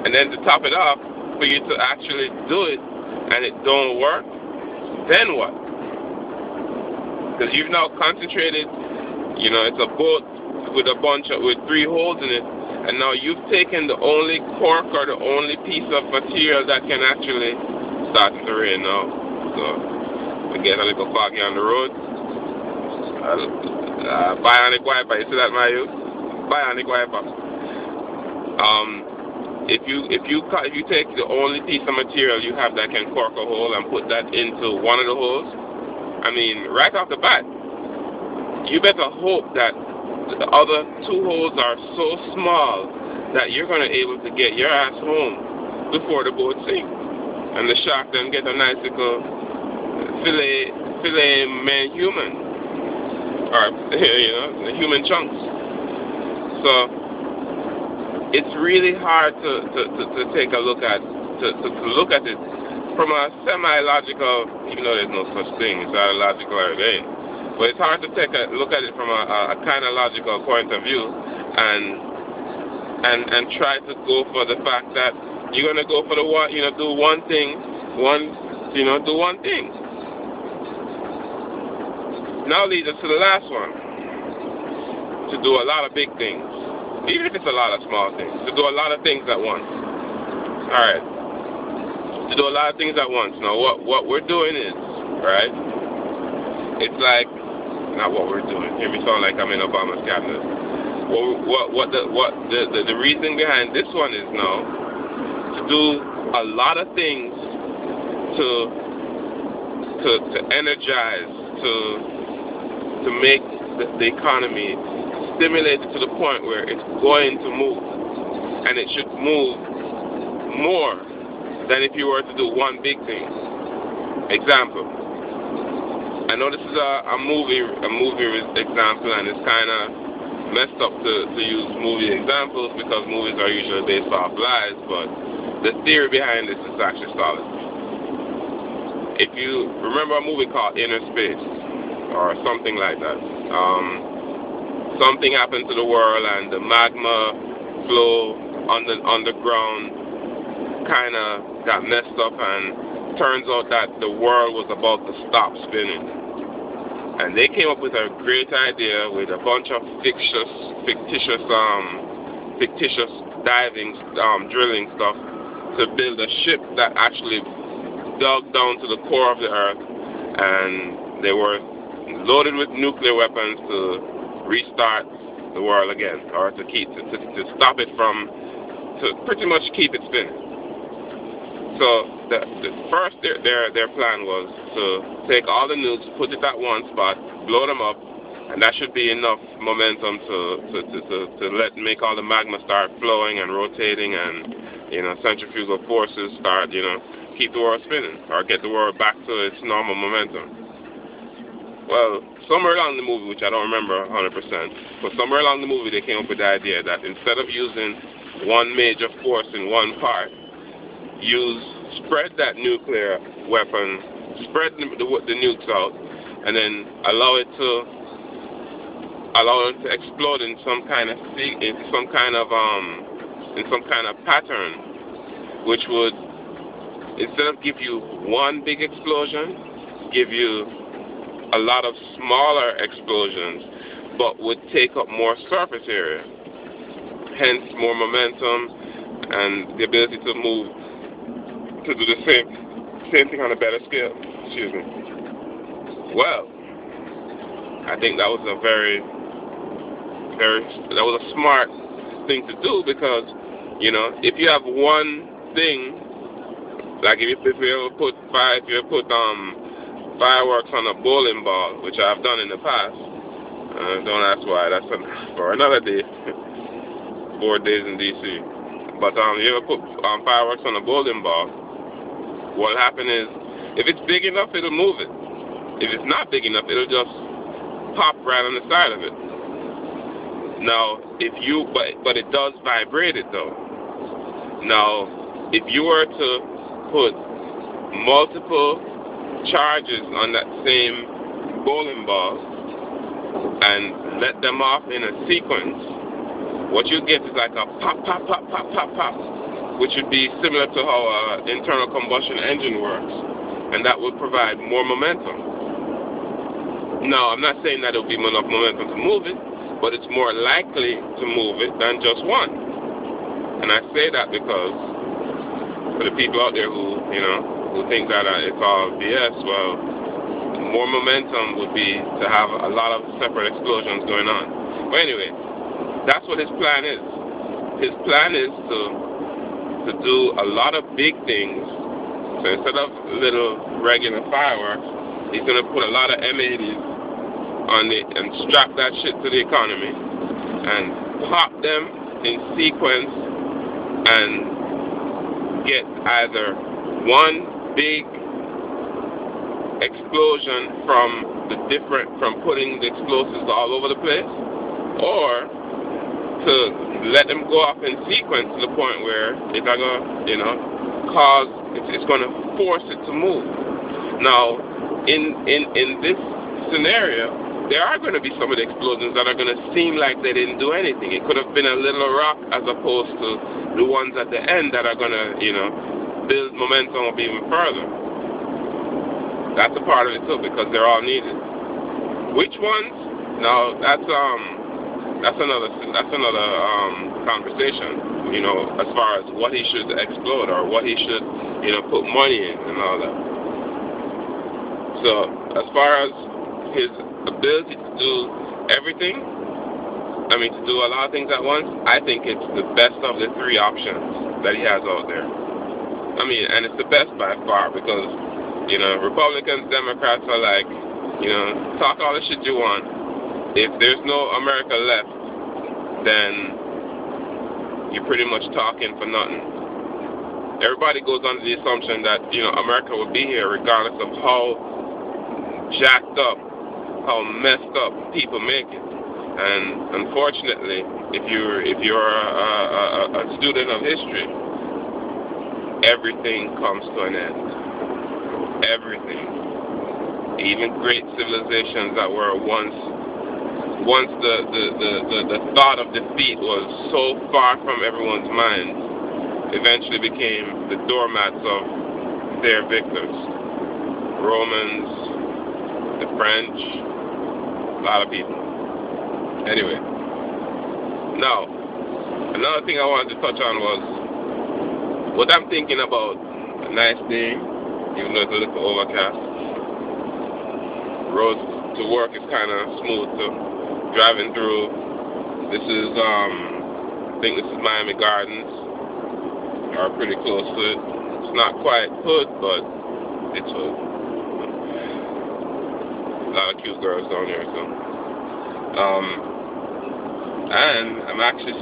And then to top it off, for you to actually do it and it don't work, then what? Because you've now concentrated, it's a boat with with 3 holes in it, and now you've taken the only cork or the only piece of material that can actually start to rain now. So we get a little foggy on the road. Bionic wiper, you see that, my youth? Bionic wiper. If you take the only piece of material you have that can cork a hole and put that into one of the holes, I mean, right off the bat, you better hope that the other 2 holes are so small that you're going to be able to get your ass home before the boat sinks. And the shark then get a nice little filet man human, or the human chunks. So it's really hard to take a look at look at it from a semi-logical, even though there's no such thing, it's not a logical again. But it's hard to take a look at it from a kind of logical point of view and try to go for the fact that you're gonna go for the one, do one thing, do one thing. Now leads us to the last one. To do a lot of big things. Even if it's a lot of small things. To do a lot of things at once. Alright. To do a lot of things at once. Now what we're doing is, right? It's like, not what we're doing. Hear me sound like I'm in Obama's cabinet. The reason behind this one is now to do a lot of things to energize, to make the economy stimulated to the point where it's going to move, and it should move more than if you were to do one big thing. Example. I know this is a movie example, and it's kind of messed up to use movie examples because movies are usually based off lies, but the theory behind this is actually solid. If you remember a movie called Inner Space, or something like that, something happened to the world and the magma flow underground kind of got messed up, and turns out that the world was about to stop spinning. And they came up with a great idea with a bunch of fictitious diving, drilling stuff to build a ship that actually dug down to the core of the earth, and they were loaded with nuclear weapons to restart the world again, or to stop it from, to pretty much keep it spinning. So the first their plan was to take all the nukes, put it at one spot, blow them up, and that should be enough momentum to make all the magma start flowing and rotating, and centrifugal forces start keep the world spinning, or get the world back to its normal momentum. Well, somewhere along the movie, which I don't remember 100%, but somewhere along the movie they came up with the idea that instead of using one major force in one part, spread that nuclear weapon, spread the nukes out, and then allow it to explode in some kind of pattern, which would, instead of give you one big explosion, give you a lot of smaller explosions, but would take up more surface area, hence more momentum and the ability to move, to do the same thing on a better scale. Excuse me. Well, I think that was a that was a smart thing to do, because if you have one thing, like if you ever put fireworks on a bowling ball, which I've done in the past. Don't ask why. That's for another day. 4 days in D.C. But you ever put fireworks on a bowling ball, what'll happen is, if it's big enough, it'll move it. If it's not big enough, it'll just pop right on the side of it. Now, but it does vibrate it though. Now, if you were to put multiple charges on that same bowling ball and let them off in a sequence, what you get is like a pop, pop, pop, pop, pop, pop. which would be similar to how an internal combustion engine works, and that would provide more momentum. Now, I'm not saying that it will be enough momentum to move it, but it's more likely to move it than just one. And I say that because for the people out there who think that it's all BS, well, more momentum would be to have a lot of separate explosions going on. But anyway, that's what his plan is. His plan is to do a lot of big things. So instead of little regular fireworks, he's going to put a lot of M80s on it and strap that shit to the economy and pop them in sequence and get either one big explosion from putting the explosives all over the place, or to let them go off in sequence to the point where it's not gonna, it's gonna force it to move. Now, in this scenario, there are going to be some of the explosions that are going to seem like they didn't do anything. It could have been a little rock as opposed to the ones at the end that are going to, build momentum up even further. That's a part of it too, because they're all needed. Which ones? No, that's another conversation. As far as what he should explode or what he should, put money in and all that. So as far as his ability to do everything, to do a lot of things at once, I think it's the best of the three options that he has out there. And it's the best by far because, Republicans, Democrats are like, talk all the shit you want. If there's no America left, then you're pretty much talking for nothing. Everybody goes under the assumption that, America will be here regardless of how jacked up, how messed up people make it. And unfortunately, if you're a student of history, everything comes to an end. Everything. Even great civilizations that were once the thought of defeat was so far from everyone's mind, eventually became the doormats of their victors. Romans, the French, a lot of people. Anyway, now, another thing I wanted to touch on was what I'm thinking about a nice day, even though it's a little overcast. Roads to work is kind of smooth too. Driving through, this is, I think this is Miami Gardens, or pretty close to it. It's not quite hood, but it's hood. A lot of cute girls down there, so. And I'm actually